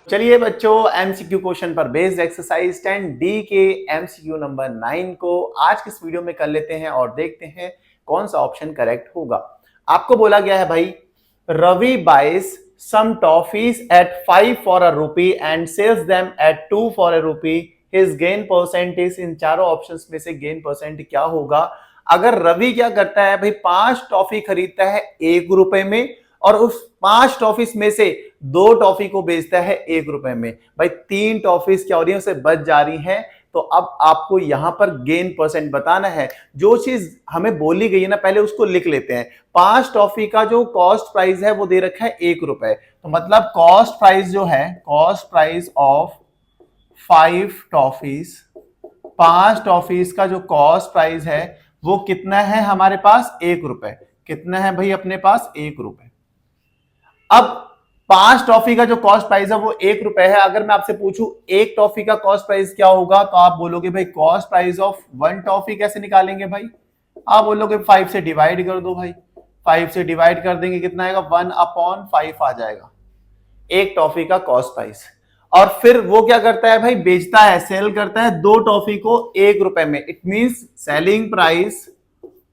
चलिए बच्चों, MCQ question पर बेस्ड एक्सरसाइज 10D के एमसीक्यू नंबर 9 को आज के इस वीडियो में कर लेते हैं और देखते हैं कौन सा ऑप्शन करेक्ट होगा। आपको बोला गया है भाई, Ravi buys some toffees at 5 for a rupee and sells them at 2 for a rupee, his gain percentage. इन चारों ऑप्शंस में से गेन परसेंट क्या होगा? अगर रवि क्या करता है भाई, 5 टॉफी खरीदता है 1 रुपए में और उस 5 टॉफीज में से 2 टॉफी को बेचता है 1 रुपए में, भाई 3 टॉफीज क्या हो रही है, उसे बच जा रही हैं। तो अब आपको यहां पर गेन परसेंट बताना है। जो चीज हमें बोली गई है ना, पहले उसको लिख लेते हैं। 5 टॉफी का जो कॉस्ट प्राइस है वो दे रखा है 1 रुपए, तो मतलब कॉस्ट प्राइस जो है, cost price of 5 toffees, 5 toffees का जो कॉस्ट प्राइस है वो कितना है हमारे पास? 1 रुपए। कितना है भाई अपने पास? 1 रुपए। अब 5 टॉफी का जो कॉस्ट प्राइस है वो 1 रुपए है। अगर मैं आपसे पूछूं एक टॉफी का कॉस्ट प्राइस क्या होगा, तो आप बोलोगे भाई कॉस्ट प्राइस ऑफ 1 टॉफी कैसे निकालेंगे भाई? आप बोलोगे 5 से डिवाइड कर दो भाई। 5 से डिवाइड कर देंगे, कितना आएगा? 1/5 आ जाएगा एक टॉफी का कॉस्ट प्राइस। और फिर वो क्या करता है भाई? बेचता है, सेल करता है 2 टॉफी को 1 रुपए में। It means selling price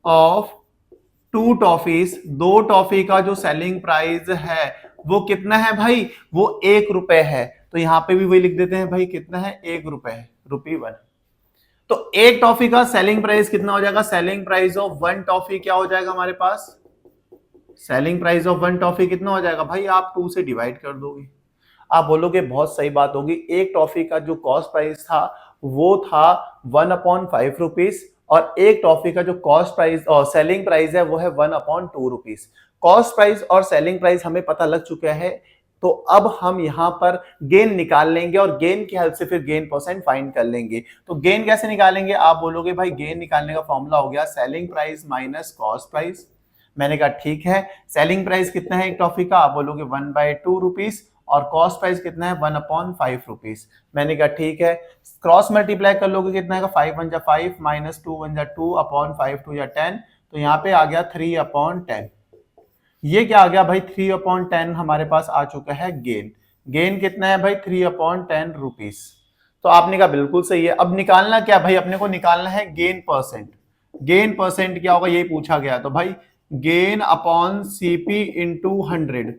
of 2 toffees, 2 toffee का जो सेलिंग प्राइस है वो कितना है भाई? वो 1 रुपए है। तो यहां पे भी वही लिख देते हैं भाई, कितना है? 1 रुपए है, ₹1। तो एक टॉफी का सेलिंग प्राइस कितना हो जाएगा? सेलिंग प्राइस ऑफ 1 टॉफी क्या हो जाएगा हमारे पास? सेलिंग प्राइस ऑफ 1 टॉफी कितना हो जाएगा भाई? आप 2 से डिवाइड कर दोगे। आप बोलोगे बहुत सही बात होगी, एक टॉफी का जो कॉस्ट प्राइस था वो था 1/5 रुपीज और एक टॉफी का जो कॉस्ट प्राइस और सेलिंग प्राइस है वो है 1/2 रुपीज। कॉस्ट प्राइस और सेलिंग प्राइस हमें पता लग चुका है, तो अब हम यहां पर गेन निकाल लेंगे और गेन की हेल्प से फिर गेन परसेंट फाइंड कर लेंगे। तो गेन कैसे निकालेंगे? आप बोलोगे भाई गेन निकालने का फॉर्मूला हो गया selling price minus cost price. मैंने कहा ठीक है, सेलिंग प्राइस कितना है एक टॉफी का? आप बोलोगे 1/2 रुपीज और कॉस्ट प्राइस कितना है? 1/5 रुपीज। मैंने कहा ठीक है, क्रॉस मल्टीप्लाई कर लोगे कितना आएगा? 5 1 5 माइनस 2 1 2 अपॉन 5 2 10, तो यहाँ पे आ गया 3/10। ये क्या आ गया भाई? 3/10 हमारे पास आ चुका है गेन। गेन कितना है भाई? 3/10 रुपीज। तो आपने कहा बिल्कुल सही है। अब निकालना क्या भाई? अपने को निकालना है गेन परसेंट। गेन परसेंट क्या होगा यही पूछा गया, तो भाई गेन अपॉन सीपी इंटू 100,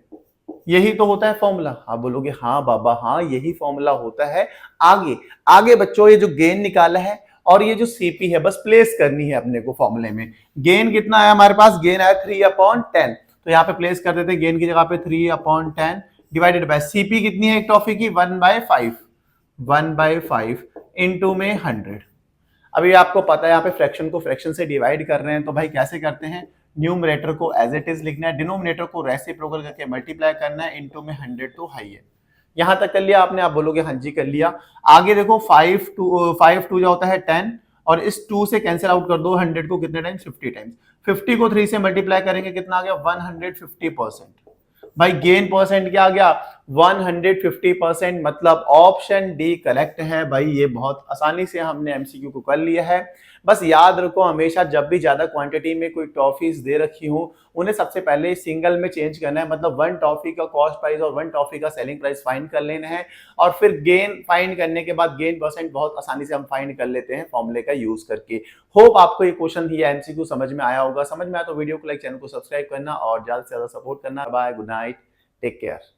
यही तो होता है फॉर्मूला। आप बोलोगे हाँ बाबा, हाँ यही फॉर्मूला होता है। आगे आगे बच्चों, ये जो गेन निकाला है और ये जो सीपी है, बस प्लेस करनी है अपने को फॉर्मूले में। गेन कितना आया हमारे पास? गेन आया 3/10, तो यहाँ पे प्लेस कर देते हैं गेन की जगह पे 3/10 डिवाइडेड बाय सीपी कितनी है एक टॉफी की? 1/5, 1/5 इंटू में 100। अभी आपको पता है यहाँ पे फ्रैक्शन को फ्रैक्शन से डिवाइड कर रहे हैं, तो भाई कैसे करते हैं? न्यूमरेटर को एज इट इज लिखना है, डिनोमिनेटर को रेसिप्रोकल करके मल्टीप्लाई करना है, इनटू में 100 तो हाई है। यहां तक कर लिया आपने? आप बोलोगे हाँ जी कर लिया। आगे देखो 5 2 जो होता है 10 और इस 2 से कैंसिल आउट कर दो 100 को कितने टाइम्स? 50 टाइम्स। 50 को 3 से मल्टीप्लाई करेंगे कितना आ गया? 150%। भाई गेन परसेंट क्या आ गया? 150%। मतलब ऑप्शन डी करेक्ट है भाई। ये बहुत आसानी से हमने एमसीक्यू को कर लिया है। बस याद रखो, हमेशा जब भी ज्यादा क्वांटिटी में कोई टॉफीज दे रखी हो, उन्हें सबसे पहले सिंगल में चेंज करना है। मतलब 1 टॉफी का कॉस्ट प्राइस और 1 टॉफी का सेलिंग प्राइस फाइंड कर लेना है और फिर गेन फाइंड करने के बाद गेन परसेंट बहुत आसानी से हम फाइंड कर लेते हैं फॉर्मूले का यूज करके। होप आपको ये क्वेश्चन या एमसीक्यू समझ में आया होगा। समझ में आया तो वीडियो को लाइक, चैनल को सब्सक्राइब करना और ज्यादा से ज्यादा सपोर्ट करना। Bye, good night, take care.